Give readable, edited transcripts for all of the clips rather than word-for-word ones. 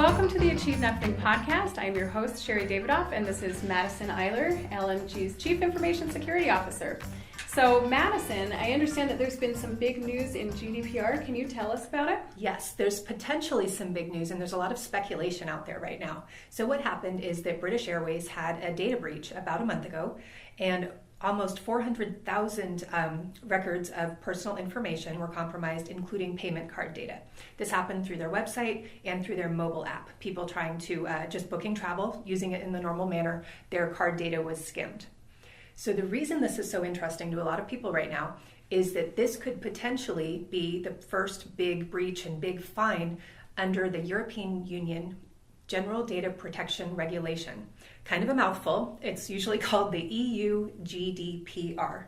Welcome to the Achieve Nothing podcast. I am your host, Sherri Davidoff, and this is Madison Iler, LMG's Chief Information Security Officer. So Madison, I understand that there's been some big news in GDPR. Can you tell us about it? Yes, there's potentially some big news, and there's a lot of speculation out there right now. So what happened is that British Airways had a data breach about a month ago, and almost 400,000 records of personal information were compromised, including payment card data. This happened through their website and through their mobile app. People trying to just booking travel, using it in the normal manner, their card data was skimmed. So the reason this is so interesting to a lot of people right now is that this could potentially be the first big breach and big fine under the European Union General Data Protection Regulation. Kind of a mouthful. It's usually called the EU GDPR.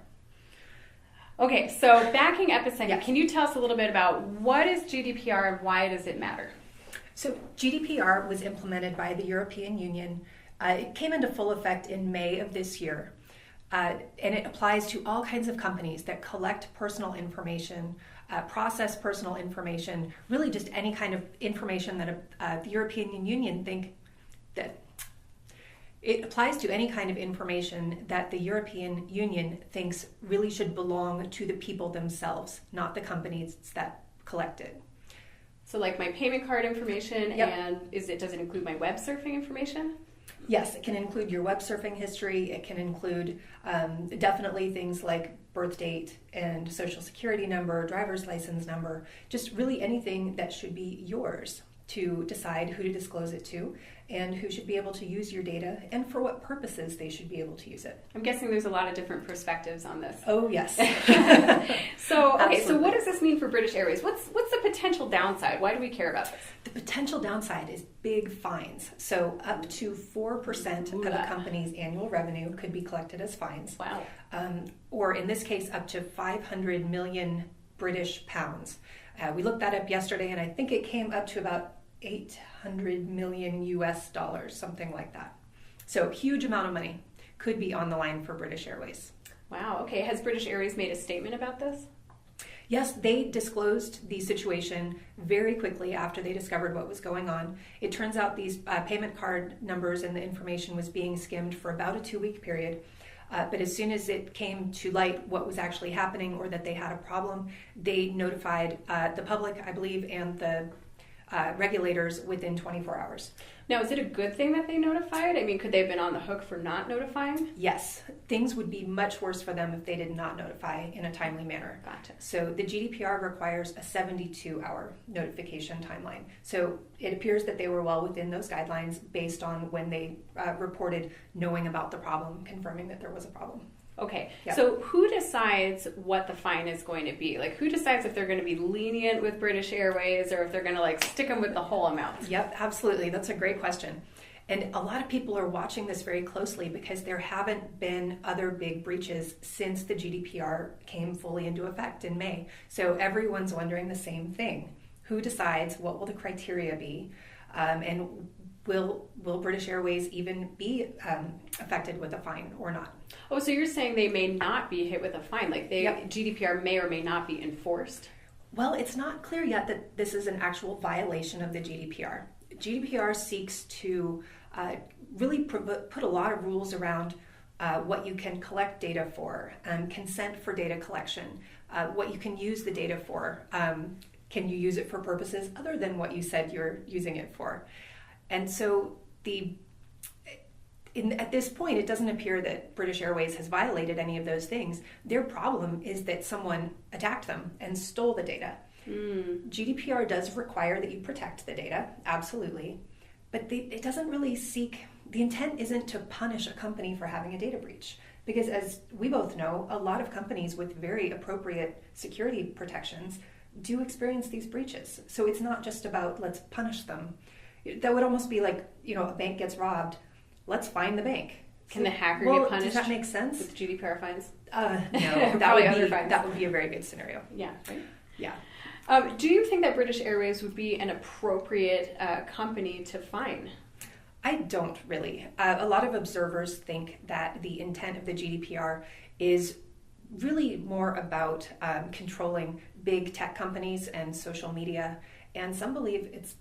Okay, so backing up a second, Can you tell us a little bit about what is GDPR and why does it matter? So GDPR was implemented by the European Union. It came into full effect in May of this year. And it applies to all kinds of companies that collect personal information, process personal information, really just any kind of information that the European Union think that it applies to any kind of information that the European Union thinks really should belong to the people themselves, not the companies that collect it. So like my payment card information, and does it include my web surfing information? Yes, it can include your web surfing history. It can include definitely things like birth date and social security number, driver's license number, just really anything that should be yours to decide who to disclose it to and who should be able to use your data and for what purposes they should be able to use it. I'm guessing there's a lot of different perspectives on this. Oh, yes. So what does this mean for British Airways? What's the potential downside? Why do we care about this? The potential downside is big fines. So up to 4% of a company's annual revenue could be collected as fines. Wow. Or in this case, up to 500 million British pounds. We looked that up yesterday, and I think it came up to about 800 million US dollars, something like that. So huge amount of money could be on the line for British Airways. Wow. Okay. Has British Airways made a statement about this? Yes, they disclosed the situation very quickly after they discovered what was going on. It turns out these payment card numbers and the information was being skimmed for about a 2-week period. But as soon as it came to light what was actually happening or that they had a problem, they notified the public, I believe, and the regulators within 24 hours. Now, is it a good thing that they notified? I mean, could they have been on the hook for not notifying? Yes. Things would be much worse for them if they did not notify in a timely manner. Gotcha. So the GDPR requires a 72-hour notification timeline. So it appears that they were well within those guidelines based on when they reported knowing about the problem, confirming that there was a problem. Okay, Yep. So who decides what the fine is going to be? Like, who decides if they're going to be lenient with British Airways or if they're going to stick them with the whole amount? Yep, absolutely. That's a great question. And a lot of people are watching this very closely because there haven't been other big breaches since the GDPR came fully into effect in May. So everyone's wondering the same thing. Who decides? What will the criteria be? And will British Airways even be affected with a fine or not? Oh, so you're saying they may not be hit with a fine, GDPR may or may not be enforced? Well, it's not clear yet that this is an actual violation of the GDPR. GDPR seeks to really put a lot of rules around what you can collect data for, consent for data collection, what you can use the data for. Can you use it for purposes other than what you said you're using it for? And so at this point, it doesn't appear that British Airways has violated any of those things. Their problem is that someone attacked them and stole the data. GDPR does require that you protect the data, absolutely. But it doesn't really the intent isn't to punish a company for having a data breach. Because as we both know, a lot of companies with very appropriate security protections do experience these breaches. So it's not just about let's punish them. That would almost be like, a bank gets robbed. Let's fine the bank. Can the hacker get punished? Does that make sense? With GDPR fines? No, that would be a very good scenario. Yeah, right? Yeah. Do you think that British Airways would be an appropriate company to fine? I don't really. A lot of observers think that the intent of the GDPR is really more about controlling big tech companies and social media, and some believe it's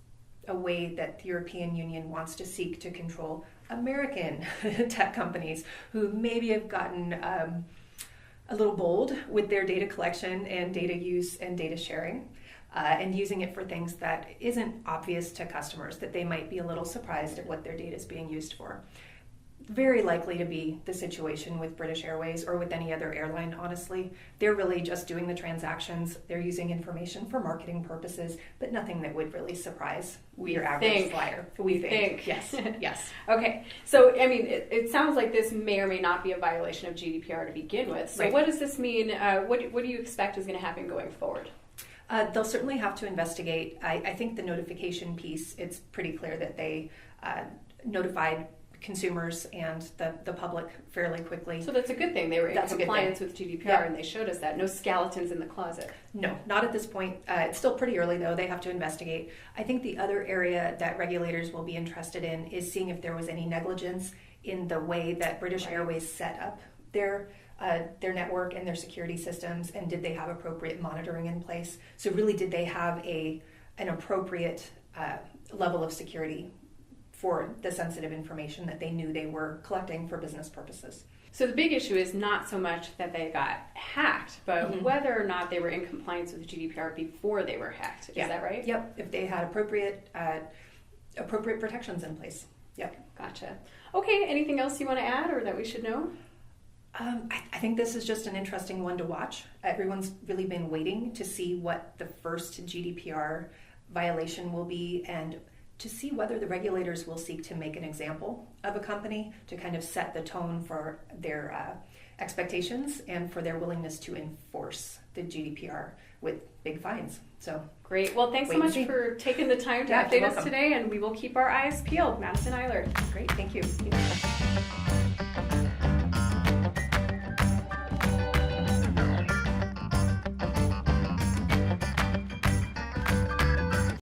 a way that the European Union wants to seek to control American tech companies who maybe have gotten a little bold with their data collection and data use and data sharing, and using it for things that isn't obvious to customers, that they might be a little surprised at what their data is being used for. Very likely to be the situation with British Airways or with any other airline, honestly. They're really just doing the transactions. They're using information for marketing purposes, but nothing that would really surprise your average flyer. We think. Yes, yes. Okay, so I mean, it sounds like this may or may not be a violation of GDPR to begin with. So what does this mean? What do you expect is going to happen going forward? They'll certainly have to investigate. I think the notification piece, it's pretty clear that they notified consumers and the public fairly quickly. So that's a good thing. They were in compliance with GDPR, and they showed us that. No skeletons in the closet. No, not at this point. It's still pretty early, though. They have to investigate. I think the other area that regulators will be interested in is seeing if there was any negligence in the way that British Airways set up their network and their security systems, and did they have appropriate monitoring in place? So really, did they have an appropriate level of security for the sensitive information that they knew they were collecting for business purposes? So the big issue is not so much that they got hacked, but whether or not they were in compliance with GDPR before they were hacked. Is that right? Yep. If they had appropriate protections in place. Yep. Gotcha. Okay. Anything else you want to add or that we should know? I think this is just an interesting one to watch. Everyone's really been waiting to see what the first GDPR violation will be, and to see whether the regulators will seek to make an example of a company to kind of set the tone for their expectations and for their willingness to enforce the GDPR with big fines. So great. Well, thanks so much for taking the time to update us today, and we will keep our eyes peeled. Madison Iler. Great. Thank you.